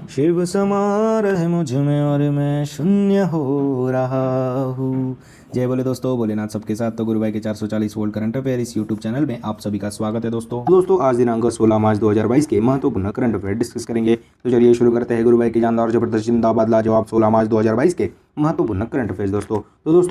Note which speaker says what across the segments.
Speaker 1: शिव समा रहे मुझ में और मैं शून्य हो रहा हूँ। जय बोले दोस्तों, भोलेनाथ सबके साथ। तो गुरु भाई के 440 वोल्ट करंट अफेयर इस यूट्यूब चैनल में आप सभी का स्वागत है दोस्तों आज दिनांक 16 मार्च 2022 के महत्वपूर्ण करंट अफेयर डिस्कस करेंगे। तो चलिए शुरू करते हैं गुरु भाई के जानदार जबरदस्त जिंदाबाद लाजवाब 16 मार्च 2022 के महत्वपूर्ण करंट अफेयर दोस्तों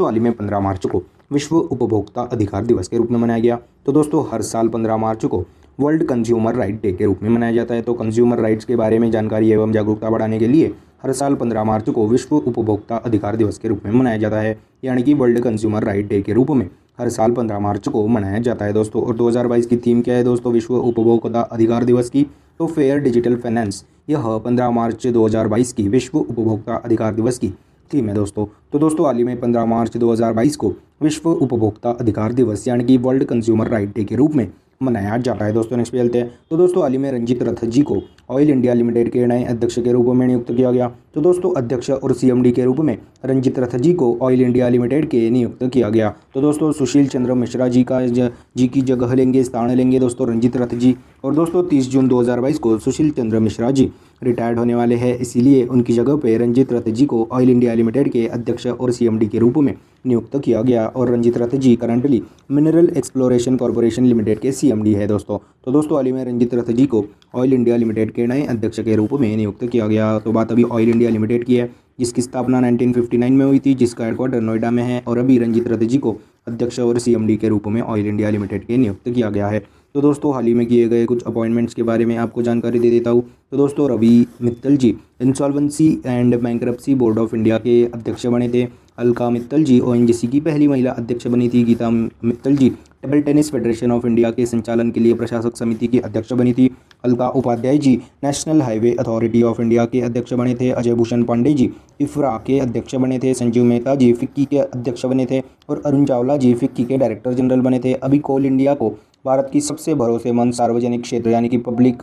Speaker 1: हाल ही में 15 मार्च को विश्व उपभोक्ता अधिकार दिवस के रूप में मनाया गया। तो दोस्तों हर साल 15 मार्च को वर्ल्ड कंज्यूमर राइट डे के रूप में मनाया जाता है। तो कंज्यूमर राइट्स के बारे में जानकारी एवं जागरूकता बढ़ाने के लिए हर साल 15 मार्च को विश्व उपभोक्ता अधिकार दिवस के रूप में मनाया जाता है, यानी कि वर्ल्ड कंज्यूमर राइट डे के रूप में हर साल 15 मार्च को मनाया जाता है दोस्तों। और 2022 की थीम क्या है दोस्तों विश्व उपभोक्ता अधिकार दिवस की? तो फेयर डिजिटल फाइनेंस, यह 15 मार्च 2022 की विश्व उपभोक्ता अधिकार दिवस की थीम है दोस्तों। तो दोस्तों हाल ही में 15 मार्च 2022 को विश्व उपभोक्ता अधिकार दिवस यानी कि वर्ल्ड कंज्यूमर राइट डे के रूप में मनाया जाता है दोस्तों। नेक्स्ट पे चलते हैं। तो दोस्तों हाल ही में रंजीत रथ जी को ऑयल इंडिया लिमिटेड के नए अध्यक्ष के रूप में नियुक्त किया गया। तो दोस्तों अध्यक्ष और सीएमडी के रूप में रंजीत रथ जी को ऑयल इंडिया लिमिटेड के नियुक्त किया गया। तो दोस्तों सुशील चंद्र मिश्रा जी की जगह लेंगे, स्थान लेंगे दोस्तों रंजीत रथ जी। और दोस्तों 30 जून 2022 को सुशील चंद्र मिश्रा जी रिटायर्ड होने वाले हैं, इसीलिए उनकी जगह पे रंजीत रथ जी को ऑयल इंडिया लिमिटेड के अध्यक्ष और सीएमडी के रूप में नियुक्त किया गया। और Ranjit Rath ji currently mineral exploration corporation limited के सीएमडी है दोस्तों। तो दोस्तों हाल ही में रंजीत रथ जी को ऑयल इंडिया लिमिटेड के नए अध्यक्ष के रूप में नियुक्त किया गया। तो बात अभी ऑयल इंडिया लिमिटेड की है, जिसकी स्थापना 1959 में हुई थी, जिसका हेडक्वार्टर नोएडा में है। और अभी रंजीत रथ जी को अध्यक्ष और सीएमडी के रूप में ऑयल इंडिया लिमिटेड के नियुक्त किया गया है। तो दोस्तों हाल ही में किए गए कुछ अपॉइंटमेंट्स के बारे में आपको जानकारी दे देता हूँ। तो दोस्तों Ravi Mittal ji insolvency and bankruptcy board of India के अध्यक्ष बने थे। अलका मित्तल जी ओएनजीसी की पहली महिला अध्यक्ष बनी थी। Geeta Mittal ji table tennis federation of India के संचालन के लिए प्रशासक समिति की अध्यक्ष बनी थी। Alka Upadhyay ji national highway authority of India के अध्यक्ष बने थे। अजय भूषण पांडे जी इफ्रा के अध्यक्ष बने थे। संजीव मेहता जी फिक्की के अध्यक्ष बने थे। और अरुण चावला जी फिक्की के डायरेक्टर जनरल बने थे। अभी कोल इंडिया को भारत की सबसे भरोसेमंद सार्वजनिक क्षेत्र यानी कि पब्लिक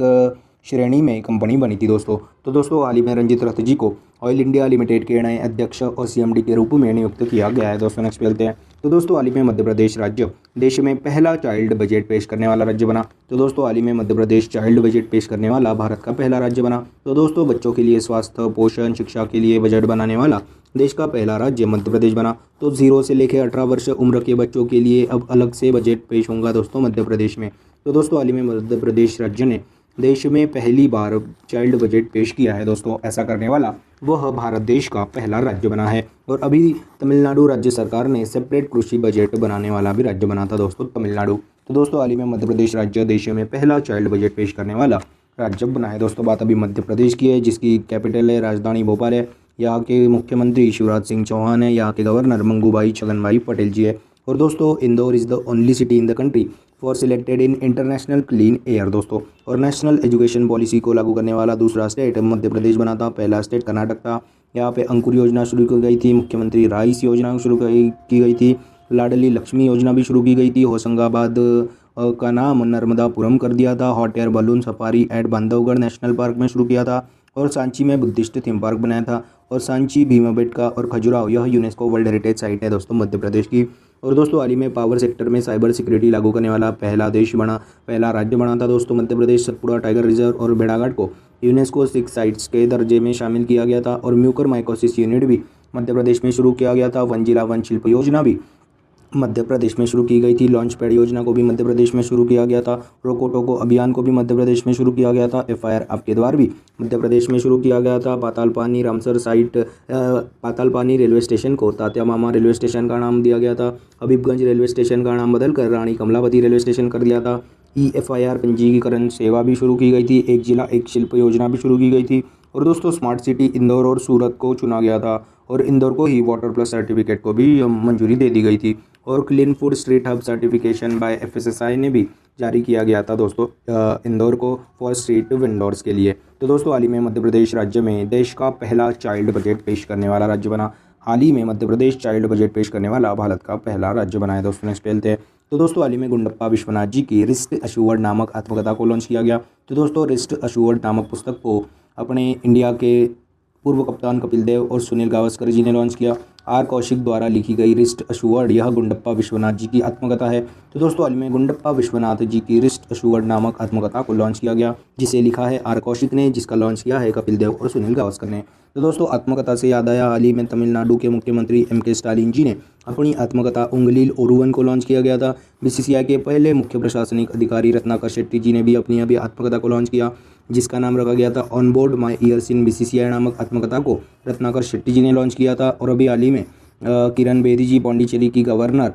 Speaker 1: श्रेणी में कंपनी बनी थी दोस्तों। तो दोस्तों हाल ही में रंजीत रथ जी को ऑयल इंडिया लिमिटेड के नए अध्यक्ष और सीएमडी के रूप में नियुक्त किया गया है दोस्तों। नेक्स्ट चलते हैं। तो दोस्तों हाल ही में मध्य प्रदेश राज्य देश में पहला चाइल्ड बजट पेश करने वाला राज्य बना। तो दोस्तों हाल ही में मध्य प्रदेश चाइल्ड बजट पेश करने वाला भारत का पहला राज्य बना। तो दोस्तों बच्चों के लिए स्वास्थ्य पोषण शिक्षा के लिए बजट बनाने वाला देश का पहला राज्य मध्य प्रदेश बना। तो 0 से लेकर 18 वर्ष उम्र के बच्चों के लिए अब अलग से बजट पेश होगा दोस्तों मध्य प्रदेश में। तो दोस्तों हाल ही में मध्य प्रदेश राज्य ने देश में पहली बार चाइल्ड बजट पेश किया है दोस्तों। ऐसा करने वाला वह भारत देश का पहला राज्य बना है। और अभी तमिलनाडु राज्य सरकार ने सेपरेट कृषि बजट बनाने वाला भी राज्य बना था दोस्तों तमिलनाडु। तो दोस्तों हाल ही में मध्य प्रदेश राज्य देश में पहला चाइल्ड बजट पेश करने वाला राज्य बना है दोस्तों। बात अभी मध्य प्रदेश की है, जिसकी कैपिटल है राजधानी भोपाल है। यहाँ के मुख्यमंत्री शिवराज सिंह चौहान है। यहाँ के गवर्नर मंगूभाई छगनभाई पटेल जी है। और दोस्तों Indore is the only city in the country for selected in international clean air दोस्तों। और नेशनल एजुकेशन पॉलिसी को लागू करने वाला दूसरा स्टेट मध्य प्रदेश बना था। पहला स्टेट कर्नाटक था। यहाँ पे अंकुर योजना शुरू की गई थी। मुख्यमंत्री राइस योजना शुरू की गई थी। लाडली लक्ष्मी योजना भी शुरू की गई थी। होशंगाबाद का नाम नर्मदापुरम कर दिया था। Hot air balloon safari at Bandhavgarh national park में शुरू किया था। और सांची में बुद्धिस्ट थीम पार्क बनाया था। और सांची भीमाबेटका और खजुराहो यह यूनेस्को वर्ल्ड हेरिटेज साइट है दोस्तों मध्य प्रदेश की। और दोस्तों हाल ही में पावर सेक्टर में साइबर सिक्योरिटी लागू करने वाला पहला राज्य बना था दोस्तों मध्य प्रदेश। सतपुड़ा टाइगर रिजर्व और भेड़ाघाट को यूनेस्को 6 साइट्स के दर्जे में शामिल किया गया था। और म्यूकर माइकोसिस यूनिट भी मध्य प्रदेश में शुरू किया गया था। वन जिला वन शिल्प योजना भी मध्य प्रदेश में शुरू की गई थी। लॉन्च पैड योजना को भी मध्य प्रदेश में शुरू किया गया था। रोको टोको अभियान को भी मध्य प्रदेश में शुरू किया गया था। एफआईआर आपके द्वार भी मध्य प्रदेश में शुरू किया गया था। Patalpani Ramsar site Patalpani railway station को तात्या मामा रेलवे स्टेशन का नाम दिया गया था। हबीबगंज रेलवे स्टेशन का नाम बदलकर रानी कमलावती रेलवे स्टेशन कर दिया था। EFIR पंजीकरण सेवा भी शुरू की गई थी। एक जिला एक शिल्प योजना भी शुरू की गई थी। और दोस्तों स्मार्ट सिटी इंदौर और सूरत को चुना गया था। और इंदौर को ही वाटर प्लस सर्टिफिकेट को भी मंजूरी दे दी गई थी। और clean food street hub certification by FSSAI ने भी जारी किया गया था दोस्तों इंदौर को फॉर स्ट्रीट वेंडर्स के लिए। तो दोस्तों हाल ही में मध्य प्रदेश राज्य में देश का पहला चाइल्ड बजट पेश करने वाला राज्य बना। हाल ही में मध्य प्रदेश चाइल्ड बजट पेश करने वाला भारत का पहला राज्य बना है दोस्तों। नेक्स्ट चलते हैं। तो दोस्तों हाल ही में गुंडप्पा विश्वनाथ जी की रिस्ट अश्योर्ड नामक आत्मकथा को लॉन्च किया गया। तो दोस्तों रिस्ट अश्योर्ड नामक पुस्तक को अपने इंडिया के पूर्व कप्तान कपिल देव और सुनील गावस्कर जी ने लॉन्च किया। आर कौशिक द्वारा लिखी गई रिस्ट अशुवर्ड, यह गुंडप्पा विश्वनाथ जी की आत्मकथा है। तो दोस्तों हाल में गुंडप्पा विश्वनाथ जी की रिस्ट अशुवर्ड नामक आत्मकथा को लॉन्च किया गया, जिसे लिखा है आर कौशिक ने, जिसका लॉन्च किया है कपिल देव और सुनील गावस्कर ने। तो दोस्तों आत्मकथा से याद आया, हाल ही में तमिलनाडु के मुख्यमंत्री M.K. स्टालिन जी ने अपनी आत्मकथा उंगलील ओरुवन को लॉन्च किया गया था। BCCI के पहले मुख्य प्रशासनिक अधिकारी रत्नाकर शेट्टी जी ने भी अपनी अभी आत्मकथा को लॉन्च किया, जिसका नाम रखा गया था on board my years in BCCI नामक आत्मकथा को रत्नाकर शेट्टी जी ने लॉन्च किया था। और अभी हाल ही में किरण बेदी जी पौंडीचेरी की गवर्नर,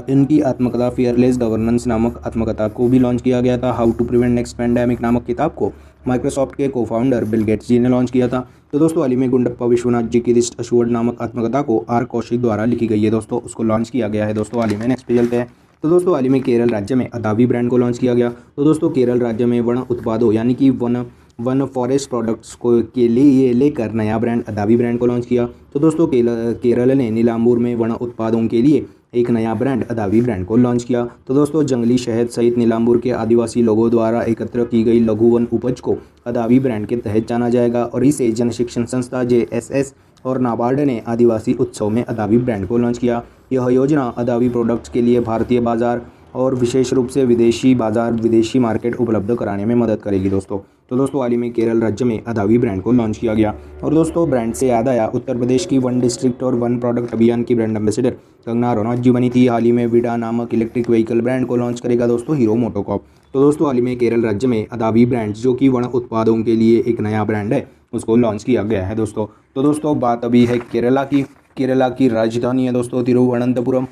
Speaker 1: इनकी आत्मकथा फियरलेस गवर्नेंस नामक आत्मकथा को भी लॉन्च किया गया था। How to prevent next pandemic नामक किताब को माइक्रोसॉफ्ट के को फाउंडर बिल गेट्स जी ने लॉन्च किया था। तो दोस्तों हाल ही में गुंडप्पा विश्वनाथ जी की रिस्ट अशुवर्ड नामक आत्मकथा को आर कौशिक द्वारा लिखी गई है दोस्तों, उसको लॉन्च किया गया है दोस्तों हाल ही में। नेक्स्ट पे चलते हैं। तो दोस्तों हाल ही में केरल राज्य में अदावी ब्रांड को लॉन्च किया गया। तो दोस्तों केरल राज्य में वन उत्पादों यानी कि वन फॉरेस्ट प्रोडक्ट्स को के लिए लेकर नया ब्रांड अदावी ब्रांड को लॉन्च किया। तो दोस्तों केरल ने नीलांबूर में वन उत्पादों के लिए एक नया ब्रांड अदावी ब्रांड को लॉन्च किया। तो दोस्तों जंगली शहद सहित नीलांबूर के आदिवासी लोगों द्वारा एकत्र की गई लघु वन उपज को अदावी ब्रांड के तहत जाना जाएगा, और इसे जन शिक्षण संस्था JSS और नाबार्ड ने आदिवासी उत्सव में अदावी ब्रांड को लॉन्च किया। यह योजना अदावी प्रोडक्ट्स के लिए भारतीय बाजार और विशेष रूप से विदेशी मार्केट उपलब्ध कराने में मदद करेगी दोस्तों। तो दोस्तों हाल ही में केरल राज्य में अदावी ब्रांड को लॉन्च किया गया। और दोस्तों ब्रांड से याद आया, उत्तर प्रदेश की वन डिस्ट्रिक्ट और वन प्रोडक्ट अभियान की ब्रांड एम्बेसडर कंगना रनौत जी बनी थी। हाल ही में विडा नामक इलेक्ट्रिक व्हीकल ब्रांड को लॉन्च करेगा दोस्तों हीरो मोटोकॉर्प। तो दोस्तों हाल ही में केरल राज्य में अदावी ब्रांड, जो कि वन उत्पादों के लिए एक नया ब्रांड है, उसको लॉन्च किया गया है दोस्तों। तो दोस्तों बात अभी है केरला की राजधानी है दोस्तों तिरुवनंतपुरम।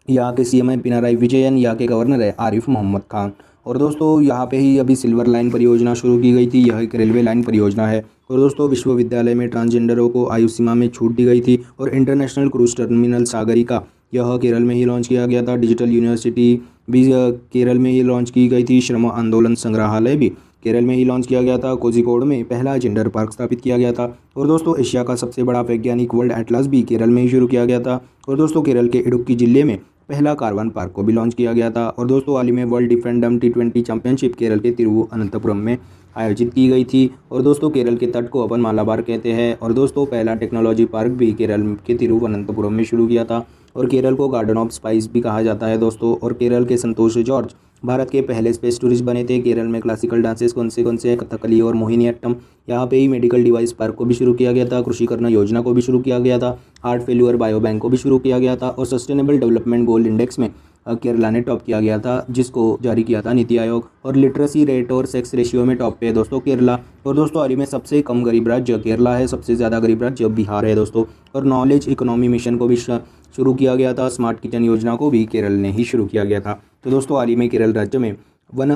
Speaker 1: यहाँ के CM है पिनाराई विजयन, यहाँ के गवर्नर है आरिफ मोहम्मद खान। और दोस्तों यहाँ पे ही अभी सिल्वर लाइन परियोजना शुरू की गई थी, यह एक रेलवे लाइन परियोजना है। और दोस्तों विश्वविद्यालय में ट्रांसजेंडरों को आयु सीमा में छूट दी गई थी। और इंटरनेशनल क्रूज टर्मिनल सागरिका, यह केरल में ही लॉन्च किया गया था। डिजिटल यूनिवर्सिटी भी केरल में ही लॉन्च की गई थी। श्रम आंदोलन संग्रहालय भी केरल में ही लॉन्च किया गया था। कोझिकोड में पहला जेंडर पार्क स्थापित किया गया था। और दोस्तों एशिया का सबसे बड़ा वैज्ञानिक वर्ल्ड एटलस भी केरल में ही शुरू किया गया था। और दोस्तों केरल के इडुक्की जिले में पहला कार्बन पार्क को भी लॉन्च किया गया था। और दोस्तों हाल ही में वर्ल्ड डिफेंडम T20 चैंपियनशिप केरल के तिरुवनंतपुरम में आयोजित की गई थी। और दोस्तों केरल के तट को अपन मालाबार कहते हैं। और दोस्तों पहला टेक्नोलॉजी पार्क भी केरल के तिरुवनंतपुरम में शुरू किया था। और केरल को गार्डन ऑफ स्पाइस भी कहा जाता है दोस्तों। और केरल के संतोष जॉर्ज भारत के पहले स्पेस टूरिस्ट बने थे। केरल में क्लासिकल डांसेस कौन से हैं? कथकली और मोहिनीअट्टम। यहाँ पे ही मेडिकल डिवाइस पार्क को भी शुरू किया गया था। कृषि करना योजना को भी शुरू किया गया था। हार्ट फेल्यूर बायो बैंक को भी शुरू किया गया था। और सस्टेनेबल डेवलपमेंट गोल इंडेक्स में केरला ने टॉप किया गया था, जिसको जारी किया था नीति आयोग। और लिटरेसी रेट और सेक्स रेशियो में टॉप पे है दोस्तों केरला। और दोस्तों हाल ही में सबसे कम गरीब राज्य केरला है, सबसे ज़्यादा गरीब राज्य बिहार है दोस्तों। और नॉलेज इकोनॉमी मिशन को भी शुरू किया गया था। स्मार्ट किचन योजना को भी केरल ने ही शुरू किया गया था। तो दोस्तों हाल ही में केरल राज्य में वन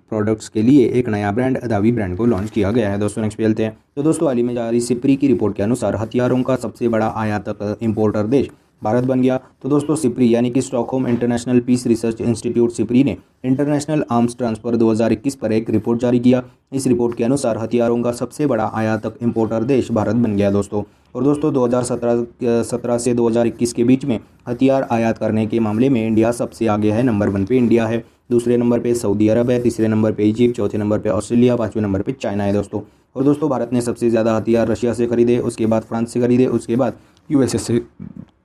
Speaker 1: प्रोडक्ट्स के लिए एक नया ब्रांड अदावी ब्रांड को लॉन्च किया गया है दोस्तों। नेक्स्ट पे चलते हैं। तो दोस्तों हाल ही में जारी सिप्री की रिपोर्ट के अनुसार हथियारों का सबसे बड़ा आयातक इंपोर्टर देश भारत बन गया। तो दोस्तों सिप्री यानी कि Stockholm International Peace Research Institute SIPRI ने इंटरनेशनल आर्म्स ट्रांसफर 2021 पर एक रिपोर्ट जारी किया। इस रिपोर्ट के अनुसार हथियारों का सबसे बड़ा आयातक इंपोर्टर देश भारत बन गया दोस्तों। और दोस्तों 2017 से 2021 के बीच में हथियार आयात करने के मामले में इंडिया सबसे आगे है। नंबर 1 पे इंडिया है, दूसरे नंबर पे सऊदी अरब है, तीसरे नंबर पे इजिप्ट, चौथे नंबर पे ऑस्ट्रेलिया, पाँचवें नंबर पे चाइना है दोस्तों। और दोस्तों भारत ने सबसे ज़्यादा हथियार रशिया से खरीदे, उसके बाद फ्रांस से खरीदे, उसके बाद USA से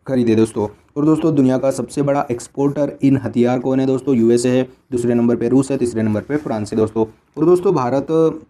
Speaker 1: खरीदे दोस्तों। और दोस्तों दुनिया का सबसे बड़ा एक्सपोर्टर इन हथियार कौन है दोस्तों? USA है, दूसरे नंबर पे रूस है, तीसरे नंबर पे फ्रांस है दोस्तों। और दोस्तों भारत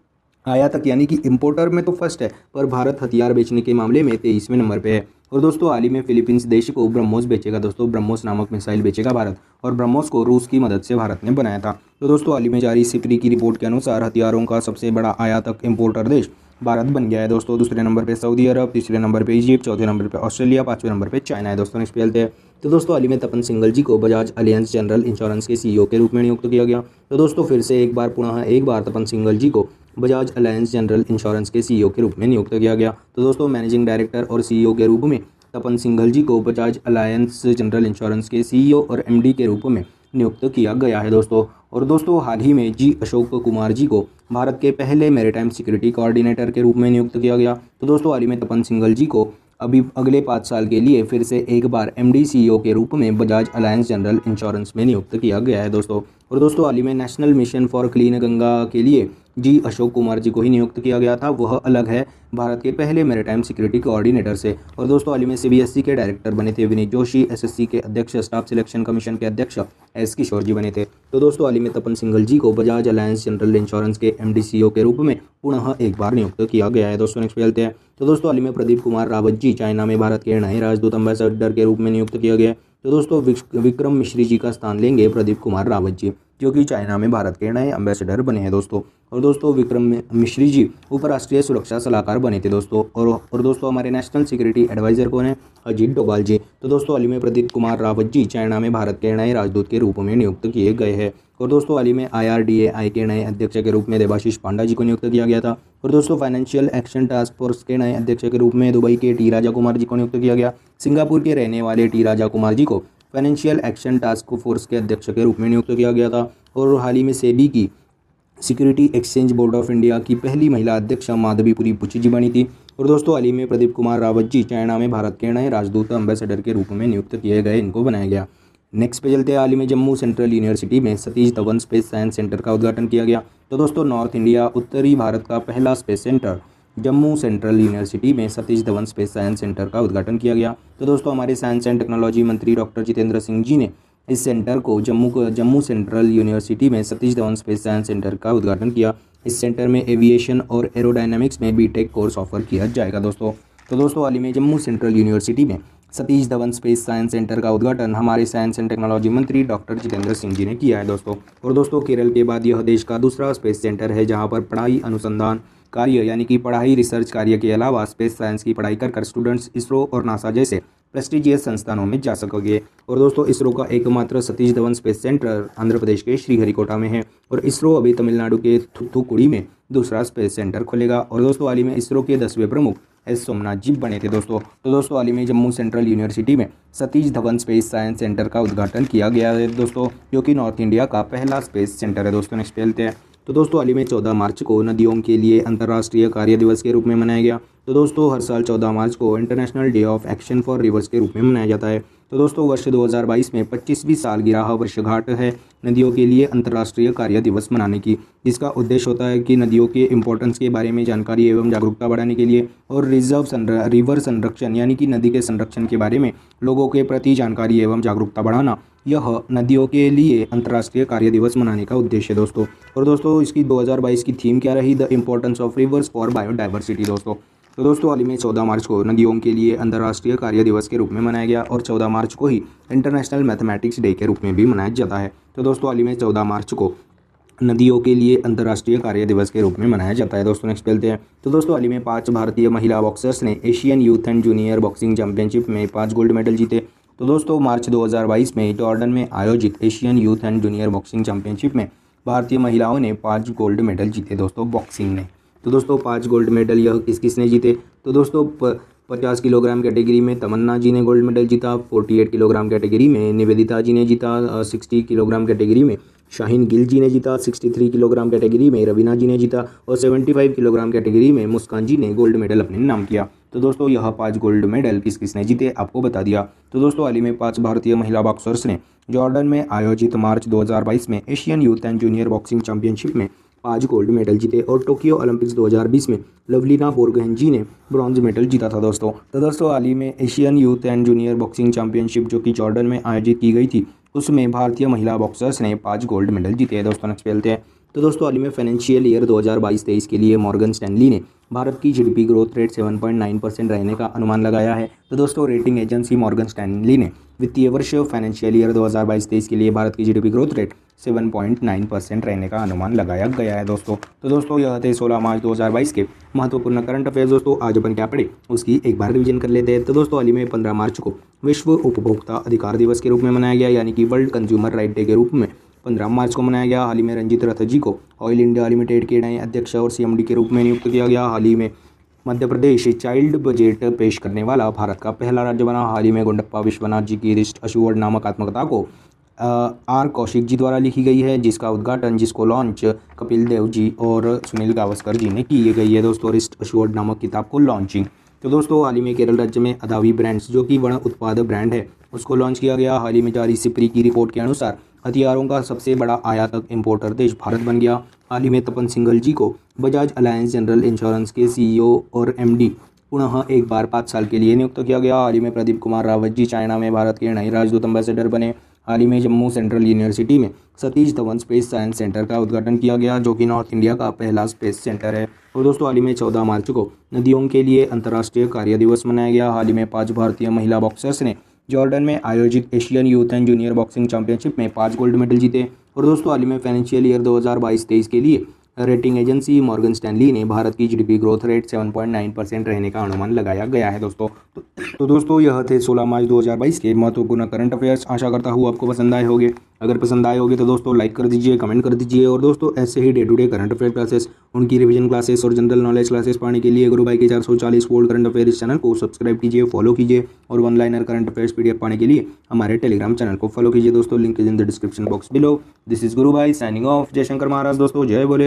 Speaker 1: आयातक यानी कि इंपोर्टर में तो फर्स्ट है, पर भारत हथियार बेचने के मामले में 23वें नंबर पे है। और दोस्तों हाल ही में फिलीपींस देश को ब्रह्मोस बेचेगा दोस्तों। ब्रह्मोस नामक मिसाइल बेचेगा भारत, और ब्रह्मोस को रूस की मदद से भारत ने बनाया था। तो दोस्तों हाल ही में जारी सिप्री की रिपोर्ट के अनुसार हथियारों का सबसे बड़ा आयातक इंपोर्टर देश भारत बन गया है दोस्तों। दूसरे नंबर पे सऊदी अरब, तीसरे नंबर पे इजिप्ट, चौथे नंबर पे ऑस्ट्रेलिया, पाँचवें नंबर पे चाइना है दोस्तों। नेक्स्ट पे चलते हैं। तो दोस्तों हाल ही में तपन सिंघल जी को बजाज अलायंस जनरल इंश्योरेंस के CEO के रूप में नियुक्त किया गया। तो दोस्तों फिर से एक बार तपन सिंघल जी को बजाज अलायंस जनरल इंश्योरेंस के CEO के रूप में नियुक्त किया गया। तो दोस्तों मैनेजिंग डायरेक्टर और CEO के रूप में तपन सिंघल जी को बजाज अलायंस जनरल इंश्योरेंस के CEO और MD के रूप में नियुक्त किया गया है दोस्तों। और दोस्तों हाल ही में जी अशोक कुमार जी को भारत के पहले मैरीटाइम सिक्योरिटी कोऑर्डिनेटर के रूप में नियुक्त किया गया। तो दोस्तों हाल ही में तपन सिंघल जी को अभी अगले 5 साल के लिए फिर से एक बार MD CEO के रूप में बजाज अलायंस जनरल इंश्योरेंस में नियुक्त किया गया है दोस्तों। और दोस्तों हाल ही में national mission for clean Ganga के लिए जी अशोक कुमार जी को ही नियुक्त किया गया था। वह अलग है भारत के पहले मैरीटाइम सिक्योरिटी कोऑर्डिनेटर से। और दोस्तों हाल ही में सीबीएसई के डायरेक्टर बने थे विनीत जोशी, एसएससी के अध्यक्ष, स्टाफ सिलेक्शन कमीशन के अध्यक्ष एस किशोर जी बने थे। तो दोस्तों हाल ही में तपन सिंघल जी को बजाज अलायंस जनरल इंश्योरेंस के एमडीसीओ के रूप में पुनः एक बार नियुक्त किया गया है। दोस्तों नेक्स्ट पे चलते हैं। तो दोस्तों हाल ही में प्रदीप कुमार रावत जी चाइना में भारत के नए राजदूत एम्बेसडर के रूप में नियुक्त किया गया है। तो दोस्तों विक्रम मिश्री जी का स्थान लेंगे प्रदीप कुमार रावत जी, जो कि चाइना में भारत के नए एम्बेसडर बने हैं दोस्तों। और दोस्तों विक्रम मिश्री जी उपराष्ट्रीय सुरक्षा सलाहकार बने थे दोस्तों। और दोस्तों हमारे नेशनल सिक्योरिटी एडवाइजर कौन है? अजीत डोभाल जी। तो दोस्तों हाल ही में प्रदीप कुमार रावत जी चाइना में भारत के नए राजदूत के रूप में नियुक्त किए गए हैं। और दोस्तों हाल ही में IRDAI के नए अध्यक्ष के रूप में देबाशीष पांडा जी को नियुक्त किया गया था। और दोस्तों फाइनेंशियल एक्शन टास्क फोर्स के नए अध्यक्ष के रूप में दुबई के टी राजा कुमार जी को नियुक्त किया गया। सिंगापुर के रहने वाले टी राजा कुमार जी को फाइनेंशियल एक्शन टास्क फोर्स के अध्यक्ष के रूप में नियुक्त किया गया था। और हाल ही में सेबी की security exchange board of India की पहली महिला अध्यक्ष माधवीपुरी पुची जी बनी थी। और दोस्तों हाल ही में प्रदीप कुमार रावत जी चाइना में भारत के नए राजदूत एम्बेसडर के रूप में नियुक्त किए गए, इनको बनाया गया। नेक्स्ट पे चलते हैं। हाल ही में जम्मू सेंट्रल यूनिवर्सिटी में Satish Dhawan space science centre का उद्घाटन किया गया। तो दोस्तों नॉर्थ इंडिया उत्तरी भारत का पहला space centre Jammu central university में Satish Dhawan space science centre का उद्घाटन किया गया। तो दोस्तों हमारे साइंस एंड टेक्नोलॉजी मंत्री डॉक्टर जितेंद्र सिंह जी ने इस सेंटर को जम्मू सेंट्रल यूनिवर्सिटी में Satish Dhawan space science centre का उद्घाटन किया। इस सेंटर में एविएशन और एरोडायनामिक्स में बीटेक कोर्स ऑफर किया जाएगा दोस्तों। तो दोस्तों हाल ही में जम्मू सेंट्रल यूनिवर्सिटी में Satish Dhawan space science centre का उद्घाटन हमारे साइंस एंड टेक्नोलॉजी मंत्री डॉक्टर जितेंद्र सिंह जी ने किया है दोस्तों। और दोस्तों केरल के बाद यह देश का दूसरा स्पेस सेंटर है जहां पर पढ़ाई अनुसंधान कार्य यानी कि पढ़ाई रिसर्च कार्य के अलावा स्पेस साइंस की पढ़ाई कर स्टूडेंट्स इसरो और नासा जैसे प्रेस्टिजियस संस्थानों में जा सकोगे। और दोस्तों इसरो का एकमात्र सतीश धवन स्पेस सेंटर आंध्र प्रदेश के श्रीहरिकोटा में है। और इसरो अभी तमिलनाडु के थूथुकुड़ी में दूसरा स्पेस सेंटर खोलेगा। और दोस्तों हाल ही में इसरो के 10वें प्रमुख एस सोमनाथ जी बने थे दोस्तों। तो दोस्तों हाल ही में जम्मू सेंट्रल यूनिवर्सिटी में Satish Dhawan space science centre का उद्घाटन किया गया है दोस्तों, जो कि नॉर्थ इंडिया का पहला स्पेस सेंटर है दोस्तों। नेक्स्ट पे चलते हैं। तो दोस्तों हाल ही में 14 मार्च को नदियों के लिए अंतर्राष्ट्रीय कार्य दिवस के रूप में मनाया गया। तो दोस्तों हर साल 14 मार्च को international day of action for reverse के रूप में मनाया जाता है। तो दोस्तों वर्ष 2022 में 25वीं सालगिरह वर्षगांठ है नदियों के लिए अंतर्राष्ट्रीय कार्य दिवस मनाने की, जिसका उद्देश्य होता है कि नदियों के इंपॉर्टेंस के बारे में जानकारी एवं जागरूकता बढ़ाने के लिए और रिवर संरक्षण यानी कि नदी के संरक्षण के बारे में लोगों के प्रति जानकारी एवं जागरूकता बढ़ाना, यह नदियों के लिए अंतर्राष्ट्रीय कार्य दिवस मनाने का उद्देश्य है दोस्तों। और दोस्तों इसकी 2022 की थीम क्या रही? The importance of reverse for biodiversity दोस्तों। तो दोस्तों हाल ही में 14 मार्च को नदियों के लिए अंतर्राष्ट्रीय कार्य दिवस के रूप में मनाया गया और 14 मार्च को ही इंटरनेशनल मैथमेटिक्स डे के रूप में भी मनाया जाता है। तो दोस्तों हाल ही में 14 मार्च को नदियों के लिए अंतर्राष्ट्रीय कार्य दिवस के रूप में मनाया जाता है दोस्तों। नेक्स्ट चलते हैं। तो दोस्तों हाल ही में 5 भारतीय महिला बॉक्सर्स ने Asian youth and junior boxing championship में 5 गोल्ड मेडल जीते। तो दोस्तों मार्च 2022 में जॉर्डन में आयोजित Asian youth and junior boxing championship में भारतीय महिलाओं ने 5 गोल्ड मेडल जीते दोस्तों बॉक्सिंग में। तो दोस्तों 5 गोल्ड मेडल यह किसने जीते? तो दोस्तों 50 किलोग्राम कैटेगरी में तमन्ना जी ने गोल्ड मेडल जीता, 48 किलोग्राम कैटेगरी में निवेदिता जी ने जीता, 60 किलोग्राम कैटेगरी में शाहीन गिल जी ने जीता, 63 किलोग्राम कैटेगरी में रवीना जी ने जीता और 75 किलोग्राम कैटेगरी में मुस्कान जी ने गोल्ड मेडल अपने नाम किया। तो दोस्तों यह 5 गोल्ड मेडल किसने जीते आपको बता दिया। तो दोस्तों हाल ही में 5 भारतीय महिला बॉक्सर्स ने जॉर्डन में आयोजित मार्च 2022 में Asian youth and junior boxing championship में 5 गोल्ड मेडल जीते और टोक्यो ओलंपिक्स 2020 में लवलीना बोरगोहेन जी ने ब्रॉन्ज मेडल जीता था दोस्तों। तो दोस्तों हाल ही में Asian youth and junior boxing championship जो कि जॉर्डन में आयोजित की गई थी, उसमें भारतीय महिला बॉक्सर्स ने 5 गोल्ड मेडल जीते हैं दोस्तों। नेक्स्ट खेलते हैं। तो दोस्तों हाल ही में फाइनेंशियल ईयर 2022-23 के लिए मॉर्गन स्टैनली ने भारत की जीडीपी ग्रोथ रेट 7.9% रहने का अनुमान लगाया है। तो दोस्तों रेटिंग एजेंसी मॉर्गन स्टैनली ने वित्तीय वर्ष फाइनेंशियल ईयर 2022-23 के लिए भारत की जीडीपी ग्रोथ रेट 7.9% रहने का अनुमान लगाया गया है दोस्तों। तो दोस्तों यह थे 16 मार्च 2022 के महत्वपूर्ण करंट अफेयर्स दोस्तों। आज अपन क्या पढ़े उसकी एक बार रिवीजन कर लेते हैं। तो दोस्तों हाल ही में 15 मार्च को विश्व उपभोक्ता अधिकार दिवस के रूप में मनाया गया, यानी कि वर्ल्ड कंज्यूमर राइट डे के रूप में 15 मार्च को मनाया गया। हाल ही में रंजीत रथ जी को ऑयल इंडिया लिमिटेड के नए अध्यक्ष और सीएमडी के रूप में नियुक्त किया गया। हाल ही में मध्य प्रदेश चाइल्ड बजट पेश करने वाला भारत का पहला राज्य बना। हाल ही में गुंडप्पा विश्वनाथ जी की रिस्ट अशुवर्ड नामक आत्मकथा को आर कौशिक जी द्वारा लिखी गई है, जिसको लॉन्च कपिल देव जी और सुनील गावस्कर जी ने की गई है दोस्तों। रिस्ट अशुवर्ड नामक किताब को लॉन्चिंग। तो दोस्तों हाल ही में केरल राज्य में अदावी ब्रांड्स जो कि वन उत्पाद ब्रांड है उसको लॉन्च किया गया। हाल ही में जारी सिप्री की रिपोर्ट के अनुसार हथियारों का सबसे बड़ा आयातक इम्पोर्टर देश भारत बन गया। हाल ही में तपन सिंघल जी को बजाज अलायंस जनरल इंश्योरेंस के CEO और MD पुनः एक बार 5 साल के लिए नियुक्त किया गया। हाल ही में प्रदीप कुमार रावत जी चाइना में भारत के नए राजदूत एम्बेसडर बने। हाल ही में जम्मू सेंट्रल यूनिवर्सिटी में Satish Dhawan space science centre का उद्घाटन किया गया, जो कि नॉर्थ इंडिया का पहला स्पेस सेंटर है। और दोस्तों, हाल ही में 14 मार्च को नदियों के लिए अंतर्राष्ट्रीय कार्य दिवस मनाया गया। हाल ही में 5 भारतीय महिला बॉक्सर्स ने जॉर्डन में आयोजित Asian youth and junior boxing championship में 5 गोल्ड मेडल जीते। और दोस्तों, हाल ही में फाइनेंशियल ईयर 2022-23 के लिए रेटिंग एजेंसी मॉर्गन स्टैनली ने भारत की GDP ग्रोथ रेट 7.9% रहने का अनुमान लगाया गया है दोस्तों। तो दोस्तों, यह थे 16 मार्च 2022 के महत्वपूर्ण करंट अफेयर्स। आशा करता हूँ आपको पसंद आए होंगे। अगर पसंद आए होंगे तो दोस्तों लाइक कर दीजिए, कमेंट कर दीजिए। और दोस्तों, ऐसे ही day to day current affair classes, उनकी रिवीजन क्लासेस और जनरल नॉलेज क्लासेस पाने के लिए गुरु भाई के 440 वोल्ट करंट अफेयर इस चैनल को सब्सक्राइब कीजिए, फॉलो कीजिए। और one liner current affairs PDF पाने के लिए हमारे टेलीग्राम चैनल को फॉलो कीजिए दोस्तों। Link is in the description box below. This is गुरु भाई साइनिंग ऑफ। जय शंकर महाराज दोस्तों, जय बोले।